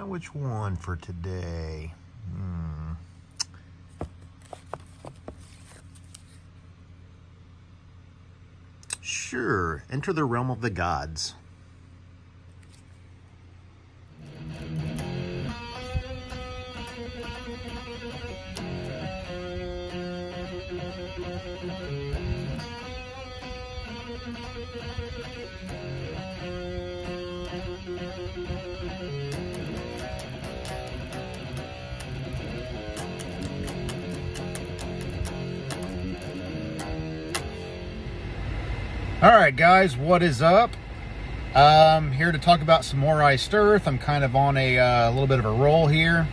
which one for today? Sure, Enter the Realm of the Gods. Alright guys, what is up? Here to talk about some more Iced Earth. I'm kind of on a little bit of a roll here.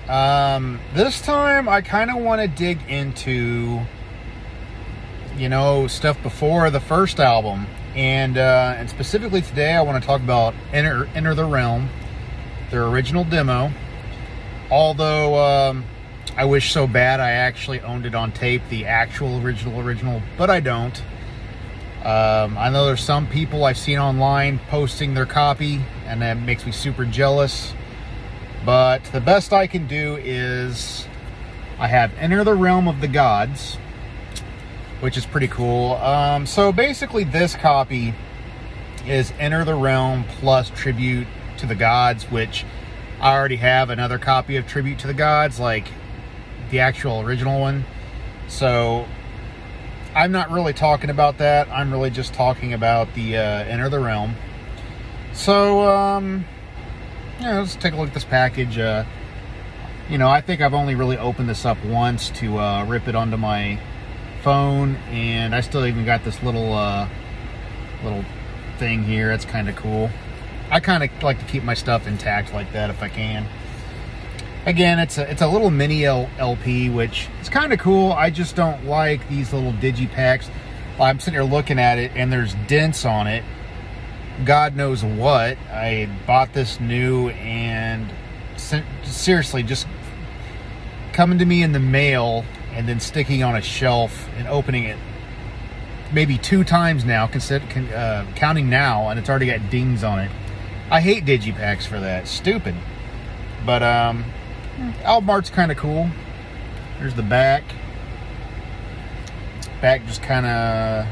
This time I kind of want to dig into, you know, stuff before the first album. And specifically today I want to talk about Enter the Realm, their original demo. Although I wish so bad I actually owned it on tape, the actual original, but I don't. I know there's some people I've seen online posting their copy, and that makes me super jealous. But the best I can do is I have Enter the Realm of the Gods, which is pretty cool. So basically this copy is Enter the Realm plus Tribute to the Gods, which I already have another copy of Tribute to the Gods, like the actual original one. So I'm not really talking about that. I'm really just talking about the Enter the Realm. So, yeah, let's take a look at this package. You know, I think I've only really opened this up once to rip it onto my phone, and I still even got this little little thing here. That's kind of cool. I kind of like to keep my stuff intact like that if I can. Again, it's a little mini LP, which is kind of cool. I just don't like these little digipacks. I'm sitting here looking at it, and there's dents on it. God knows what. I bought this new, and seriously, just coming to me in the mail, and then sticking on a shelf and opening it maybe 2 times now, counting now, and it's already got dings on it. I hate digipacks for that. Stupid. But, album art's kind of cool. There's the back. Back just kind of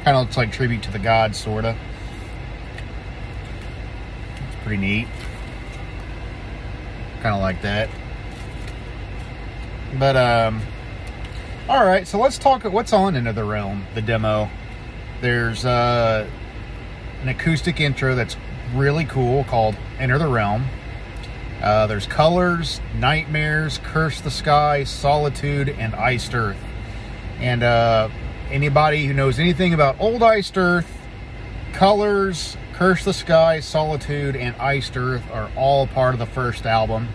looks like Tribute to the Gods, sort of. It's pretty neat. Kind of like that. But, alright, so let's talk what's on Enter the Realm, the demo. There's an acoustic intro that's really cool called Enter the Realm. There's Colors, Nightmares, Curse the Sky, Solitude, and Iced Earth. And anybody who knows anything about old Iced Earth, Colors, Curse the Sky, Solitude, and Iced Earth are all part of the first album.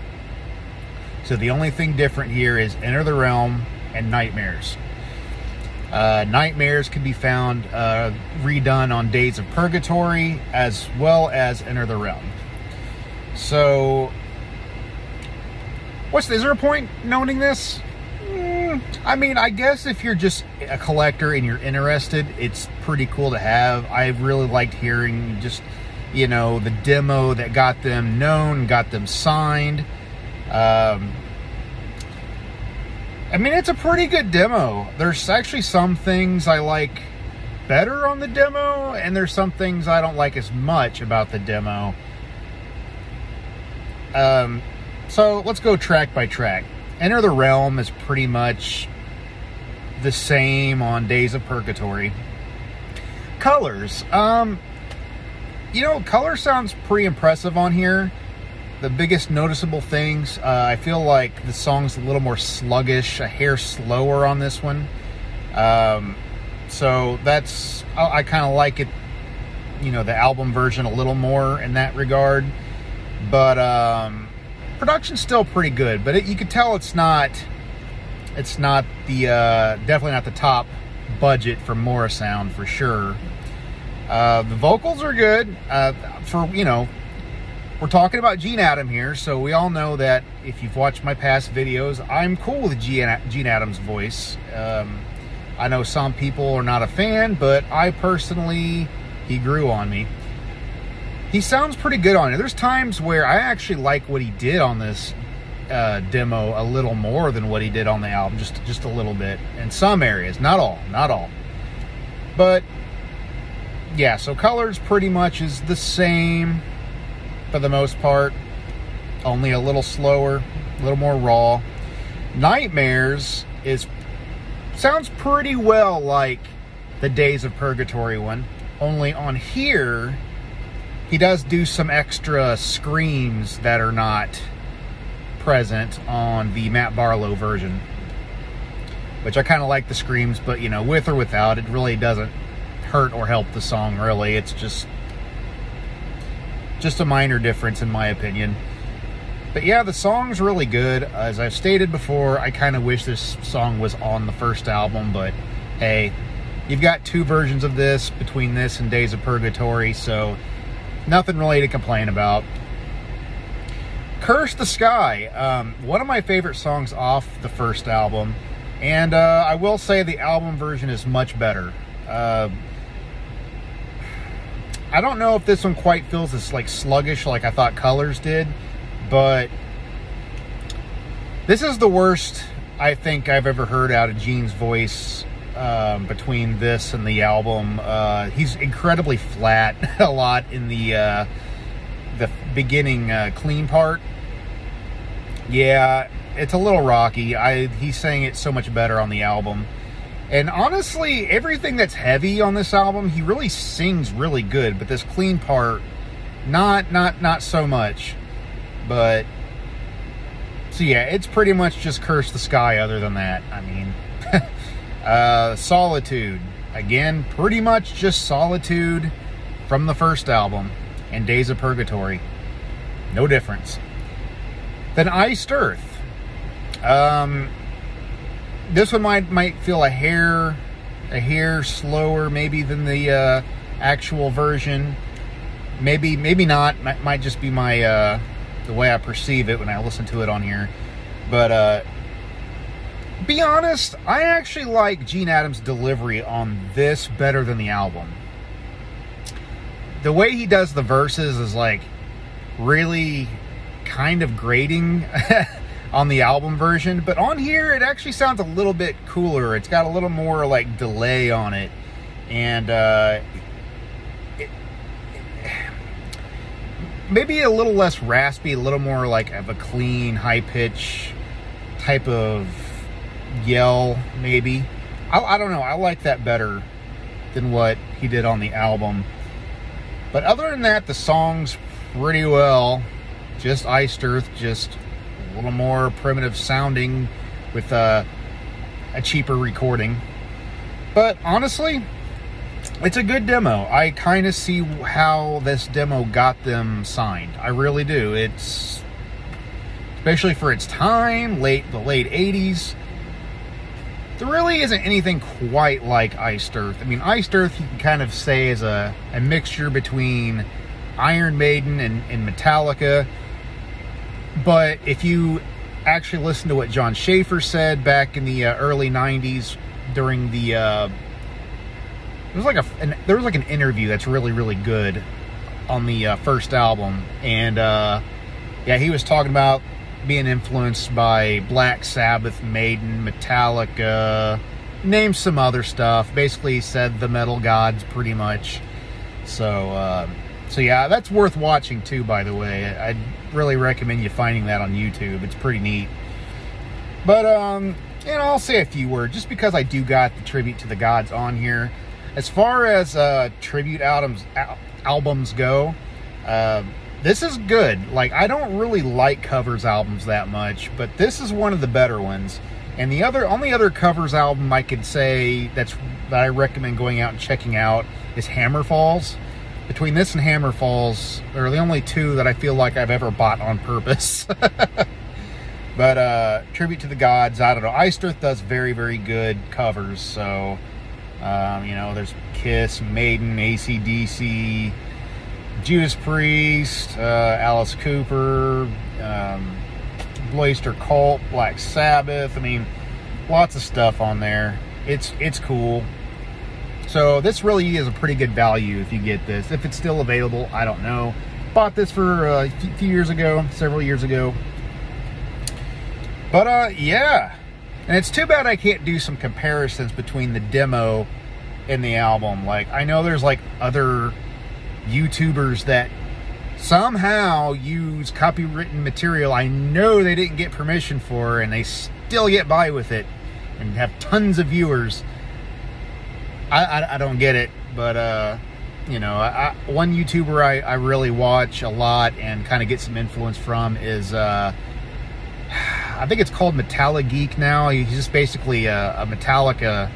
So the only thing different here is Enter the Realm and Nightmares. Nightmares can be found redone on Days of Purgatory, as well as Enter the Realm. So, is there a point noting this? I mean, I guess if you're just a collector and you're interested, it's pretty cool to have. I really liked hearing just, you know, the demo that got them known, got them signed. I mean, it's a pretty good demo. There's actually some things I like better on the demo, and there's some things I don't like as much about the demo. So let's go track by track. Enter the Realm is pretty much the same on Days of Purgatory. Colors. You know, Color sounds pretty impressive on here. The biggest noticeable things, I feel like the song's a little more sluggish, a hair slower on this one. So that's, I kind of like it, you know, the album version a little more in that regard. But production's still pretty good, but you could tell it's not the definitely not the top budget for Morrisound for sure. The vocals are good. For, you know, we're talking about Gene Adam here, so we all know that if you've watched my past videos, I'm cool with Gene Adams' voice. I know some people are not a fan, but I personally, he grew on me. he sounds pretty good on it. There's times where I actually like what he did on this demo a little more than what he did on the album, just a little bit in some areas, not all. But yeah, so Colors pretty much is the same for the most part, only a little slower, a little more raw. Nightmares sounds pretty well like the Days of Purgatory one, only on here he does do some extra screams that are not present on the Matt Barlow version, which I kind of like the screams, but you know, with or without, it really doesn't hurt or help the song really. It's just a minor difference in my opinion. But yeah, the song's really good. As I've stated before, I kind of wish this song was on the first album, but hey, you've got two versions of this between this and Days of Purgatory, so nothing really to complain about. Curse the Sky, one of my favorite songs off the first album, and I will say the album version is much better. I don't know if this one quite feels as like sluggish like I thought Colors did, but this is the worst I think I've ever heard out of Gene's voice between this and the album. He's incredibly flat a lot in the beginning clean part. Yeah, it's a little rocky. He's saying it so much better on the album. And honestly, everything that's heavy on this album, he really sings really good, but this clean part, not so much. But so yeah, it's pretty much just Curse the Sky other than that. I mean, Solitude, again, pretty much just Solitude from the first album and Days of Purgatory. No difference. Then Iced Earth. This one might feel a hair slower maybe than the actual version. Maybe not. Might just be my the way I perceive it when I listen to it on here. But be honest, I actually like Gene Adams' delivery on this better than the album. The way he does the verses is like really kind of grating on the album version, but on here it actually sounds a little bit cooler. It's got a little more like delay on it, and maybe a little less raspy, a little more like of a clean, high pitch type of yell, maybe. I don't know. I like that better than what he did on the album. But other than that, the song's pretty well just Iced Earth, just a little more primitive sounding with a cheaper recording. But honestly, it's a good demo. I kind of see how this demo got them signed. I really do. It's, especially for its time, the late 80s, there really isn't anything quite like Iced Earth. I mean, Iced Earth you can kind of say is a mixture between Iron Maiden and Metallica. But if you actually listen to what John Schaefer said back in the early 90s during the there was like an interview that's really good on the first album, and yeah, he was talking about being influenced by Black Sabbath, Maiden, Metallica, named some other stuff. Basically, he said the metal gods pretty much. So yeah, that's worth watching too, by the way. I'd really recommend you finding that on YouTube. It's pretty neat. But you know, I'll say a few words just because I do got the Tribute to the Gods on here. As far as tribute albums go, this is good. Like, I don't really like covers albums that much, but this is one of the better ones. And the only other covers album I could say that I recommend going out and checking out is Hammer Falls. Between this and Hammer Falls, they're the only two that I feel like I've ever bought on purpose. But Tribute to the Gods, I don't know. Iced Earth does very good covers. So, you know, there's Kiss, Maiden, AC/DC, Judas Priest, Alice Cooper, Blue Oyster Cult, Black Sabbath. I mean, lots of stuff on there. It's cool. So this really is a pretty good value if you get this. If it's still available, I don't know. Bought this for a few years ago, several years ago. But yeah. And it's too bad I can't do some comparisons between the demo and the album. Like, I know there's like other YouTubers that somehow use copywritten material I know they didn't get permission for, and they still get by with it and have tons of viewers. I don't get it, but you know, one YouTuber I really watch a lot and kind of get some influence from is I think it's called Metallic Geek now. He's just basically a Metallica,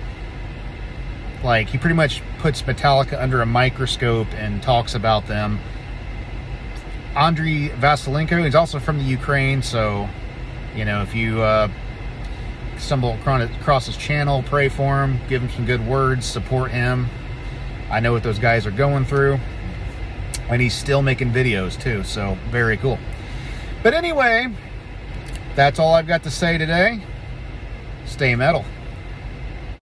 like, he pretty much puts Metallica under a microscope and talks about them. Andrei Vasilenko, he's also from the Ukraine, so, you know, if you stumble across his channel, pray for him, give him some good words, support him. I know what those guys are going through. And he's still making videos too, so very cool. But anyway, that's all I've got to say today. Stay metal.